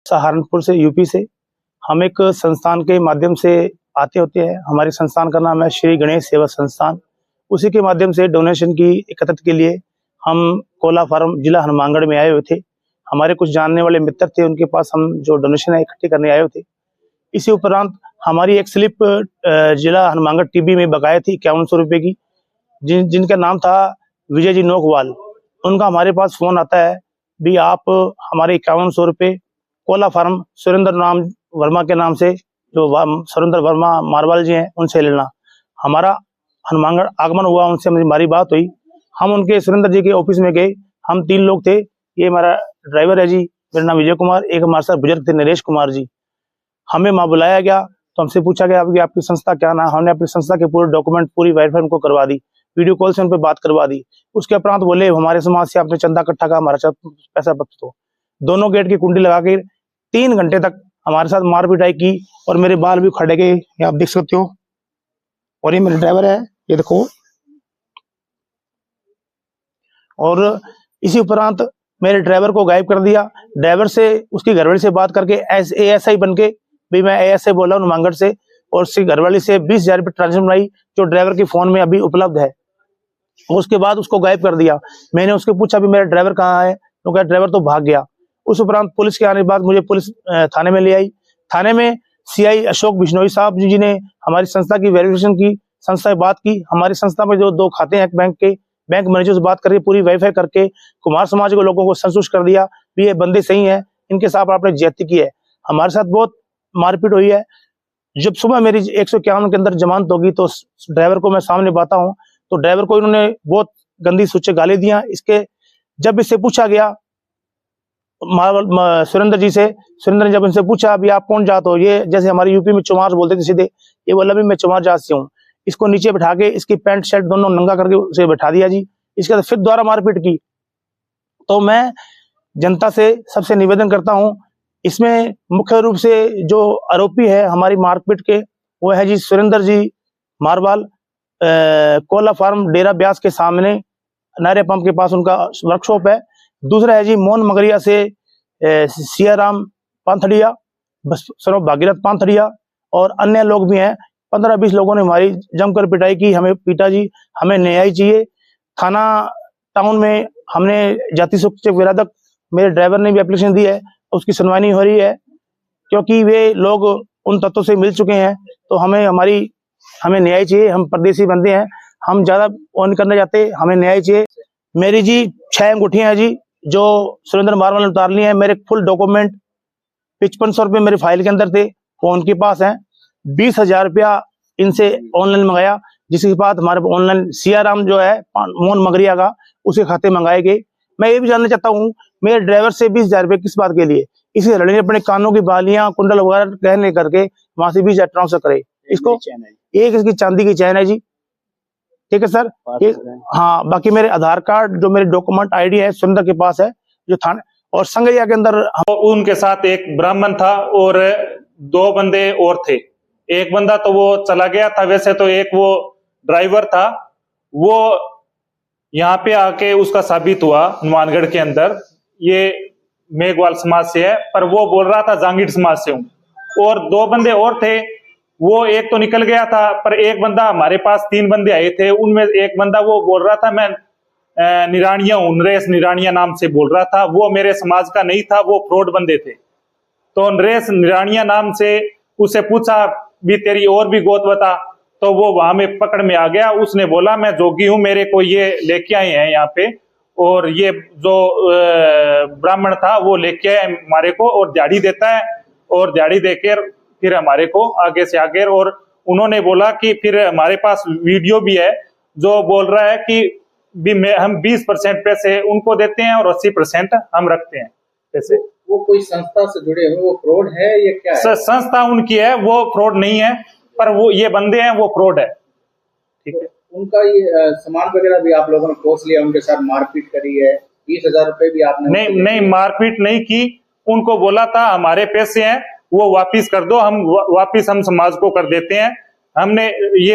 सहारनपुर से, यूपी से। हम एक संस्थान के माध्यम से आते होते हैं। हमारे संस्थान का नाम है श्री गणेश सेवा संस्थान। उसी के माध्यम से डोनेशन की एकत्रित के लिए हम कोला फार्म जिला हनुमानगढ़ में आए हुए थे। हमारे कुछ जानने वाले मित्र थे, उनके पास हम जो डोनेशन है इकट्ठी करने आए हुए थे। इसी उपरांत हमारी एक स्लिप जिला हनुमानगढ़ टीबी में बकाया थी 5100 रुपये की, जिनका नाम था विजय जी नोकवाल। उनका हमारे पास फोन आता है भी आप हमारे 5100 रुपये कोला फार्म सुरेंद्र नाम वर्मा के नाम से, जो सुरेंद्र वर्मा मारवाल जी हैं, उनसे लेना। हमारा हनुमानगढ़ आगमन हुआ, उनसे हमारी बात हुई। हम उनके सुरेंद्र जी के ऑफिस में गए। हम 3 लोग थे। ये हमारा ड्राइवर है जी, मेरा नाम विजय कुमार, एक हमारे साथ बुजुर्ग थे नरेश कुमार जी। हमें वहाँ बुलाया गया तो हमसे पूछा गया कि आपकी संस्था क्या नाम। हमने अपनी संस्था के पूरे डॉक्यूमेंट पूरी वेरीफाई उनको करवा दी, वीडियो कॉल से उन पर बात करवा दी। उसके उपरांत बोले हमारे समाज से आपने चंदा इकट्ठा का, हमारे साथ पैसा बख्श दो। दोनों गेट की कुंडी लगा के 3 घंटे तक हमारे साथ मार पिटाई की और मेरे बाल भी खड़े गए, ये आप देख सकते हो। और ये मेरे ड्राइवर है, ये देखो। और इसी उपरांत मेरे ड्राइवर को गायब कर दिया। ड्राइवर से उसकी घरवाली से बात करके ASI बन के भी मैं ASI बोला हूँ हनुमानगढ़ से, और उसकी घरवाली से 20,000 रुपये ट्रांसफर बनाई, जो ड्राइवर के फोन में अभी उपलब्ध है। उसके बाद उसको गायब कर दिया। मैंने उसको पूछा भी मेरा ड्राइवर कहाँ है, तो कहा ड्राइवर तो भाग गया। उस उपरांत पुलिस के आने के बाद मुझे पुलिस थाने में ले आई। थाने में CI अशोक बिश्नोई साहब जी ने हमारी संस्था की वेरिफिकेशन की, संस्था से बात की। हमारी संस्था में जो 2 खाते हैं बैंक के, बैंक मैनेजर से बात करके पूरी वेरीफाई करके कुमार समाज के लोगों को संतुष्ट कर दिया भी ये बंदे सही हैं, इनके साथ आपने ज्यादती की है। हमारे साथ बहुत मारपीट हुई है। जब सुबह मेरी 151 के अंदर जमानत होगी तो ड्राइवर को मैं सामने बाता हूँ, तो ड्राइवर को इन्होंने बहुत गंदी सूचे गाली दिया। इसके जब इससे पूछा गया सुरेंद्र जी से, सुरेंद्र ने जब इनसे पूछा भी आप कौन जात हो, ये जैसे हमारे यूपी में चुमार बोलते थे सीधे, ये बोला भी मैं चुमार जात से हूँ। इसको नीचे बैठा के इसकी पैंट शर्ट दोनों नंगा करके उसे बैठा दिया जी। इसके बाद फिर दोबारा मारपीट की। तो मैं जनता से सबसे निवेदन करता हूँ, इसमें मुख्य रूप से जो आरोपी है हमारी मारपीट के, वो है जी सुरेंद्र जी मारवाल। कोला फार्म डेरा ब्यास के सामने नारे पंप के पास उनका वर्कशॉप है। दूसरा है जी मोहन मगरिया से सियाराम पांथड़िया, स्वरूप भागीरथ पांथड़िया, और अन्य लोग भी हैं। 15-20 लोगों ने हमारी जमकर पिटाई की, हमें पीटा जी। हमें न्याय चाहिए। थाना टाउन में हमने जाति सूचक विराधक, मेरे ड्राइवर ने भी एप्लीकेशन दी है, उसकी सुनवाई नहीं हो रही है क्योंकि वे लोग उन तत्वों से मिल चुके हैं। तो हमें न्याय चाहिए। हम परदेसी बंदे हैं, हम ज्यादा ऑन करने जाते, हमें न्याय चाहिए। मेरी जी 6 अंगूठियां हैं जी, जो सुरेंद्र मारवाल ने उतार ली है। मेरे फुल डॉक्यूमेंट 5500 रुपये मेरे फाइल के अंदर थे, वो उनके पास है। 20,000 रुपया इनसे ऑनलाइन मंगाया, जिसके बाद हमारे ऑनलाइन सियाराम जो है मोहन मगरिया का, उसके खाते मंगाए गए। मैं ये भी जानना चाहता हूँ मेरे ड्राइवर से 20,000 रुपये किस बात के लिए? इसी लड़ने अपने कानों की बालियां कुंडल वगैरह कहने करके वहां से 20,000 ट्रांसफर करे। इसको एक इसकी चांदी की चैन है जी, ठीक है सर। हाँ, बाकी मेरे आधार कार्ड, जो मेरे डॉक्यूमेंट ID है सुरेंद्र के पास है, जो थाने और संगरिया के अंदर। उनके साथ एक ब्राह्मण था और 2 बंदे और थे। एक बंदा तो वो चला गया था, वैसे तो एक वो ड्राइवर था, वो यहाँ पे आके उसका साबित हुआ हनुमानगढ़ के अंदर ये मेघवाल समाज से है, पर वो बोल रहा था जांगीर समाज से हूँ। और 2 बंदे और थे, वो एक तो निकल गया था, पर एक बंदा हमारे पास 3 बंदे आए थे, उनमें एक बंदा वो बोल रहा था मैं निरानिया हूं, नरेश निरानिया नाम से बोल रहा था। वो मेरे समाज का नहीं था, वो फ्रॉड बंदे थे। तो नरेश निरानिया नाम से उसे पूछा भी तेरी और भी गोत बता, तो वो वहां में पकड़ में आ गया। उसने बोला मैं जोगी हूं, मेरे को ये लेके आए हैं यहाँ पे, और ये जो ब्राह्मण था वो लेके आए हमारे को और दिहाड़ी देता है, और दिहाड़ी देकर फिर हमारे को आगे से आगे। और उन्होंने बोला कि फिर हमारे पास वीडियो भी है जो बोल रहा है कि भी हम 20% पैसे उनको देते हैं और 80% हम रखते हैं पैसे। वो कोई संस्था से जुड़े हुए, वो फ्रॉड है ये क्या है? संस्था उनकी है, वो फ्रॉड नहीं है, पर वो ये बंदे हैं वो फ्रॉड है, ठीक है। उनका ये सामान वगैरह भी आप लोगों ने कोस लिया, उनके साथ मारपीट करी है, 20,000 रुपए भी आपने? नहीं मारपीट नहीं की। उनको बोला था हमारे पैसे हैं वो वापिस कर दो, हम वापिस हम समाज को कर देते हैं। हमने ये